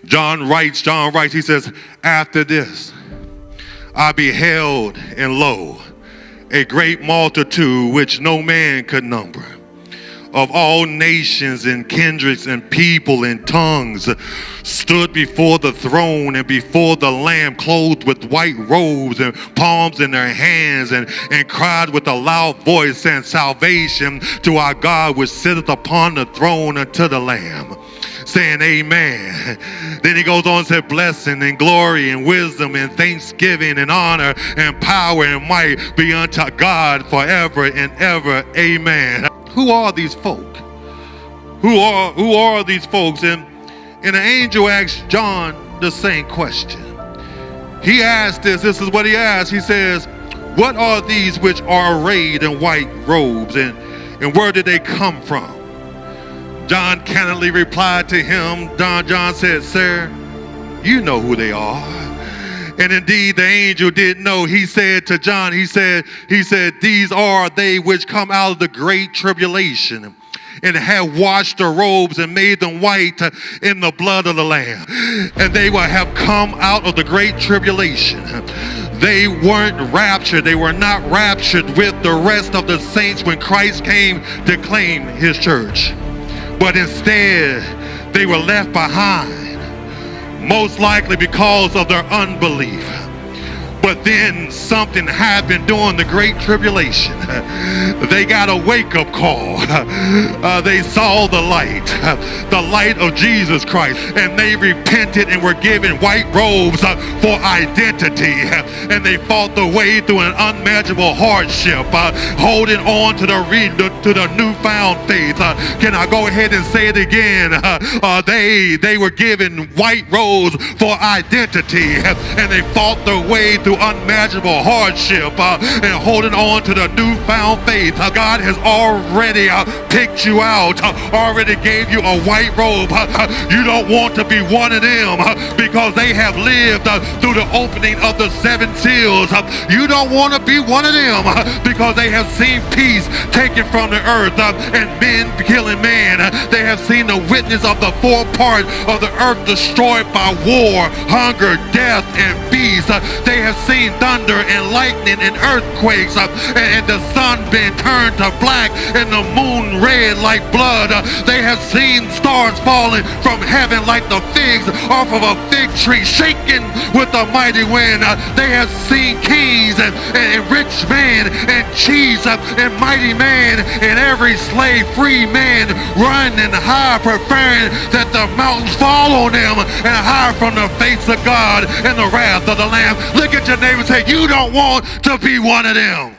John writes, he says, after this, I beheld, and lo, a great multitude which no man could number, of all nations and kindreds and people and tongues, stood before the throne and before the Lamb, clothed with white robes and palms in their hands, and cried with a loud voice, saying, salvation to our God which sitteth upon the throne and to the Lamb, saying, amen. Then he goes on and said, blessing and glory and wisdom and thanksgiving and honor and power and might be unto God forever and ever. Amen. Who are these folk? Who are these folks? And the angel asked John the same question. He asked this is what he asked. He says, what are these which are arrayed in white robes, and where did they come from? John candidly replied to him. John said, sir, you know who they are. And indeed, the angel didn't know. He said to John, he said, these are they which come out of the great tribulation, and have washed their robes and made them white in the blood of the Lamb. And they will have come out of the great tribulation. They weren't raptured. They were not raptured with the rest of the saints when Christ came to claim his church. But instead, they were left behind, most likely because of their unbelief. But then something happened during the Great Tribulation. They got a wake-up call. They saw the light of Jesus Christ, and they repented and were given white robes for identity. And they fought the way through an unmanageable hardship, holding on to the newfound faith. Can I go ahead and say it again? They were given white robes for identity, and they fought their way through unmanageable hardship and holding on to the newfound faith. God has already picked you out, already gave you a white robe. You don't want to be one of them because they have lived through the opening of the 7 seals. You don't want to be one of them because they have seen peace taken from the earth and men killing man. They have seen the witness of the 4 parts of the earth destroyed by war, hunger, death, and beasts. They have seen thunder and lightning and earthquakes, and the sun being turned to black and the moon red like blood. They have seen stars falling from heaven like the figs off of a fig tree, shaken with a mighty wind. They have seen kings and rich man and chiefs and mighty man and every slave free man run and hide, preferring that the mountains fall on them and hide from the face of God and the wrath of the Lamb. Look at your neighbor and say, you don't want to be one of them.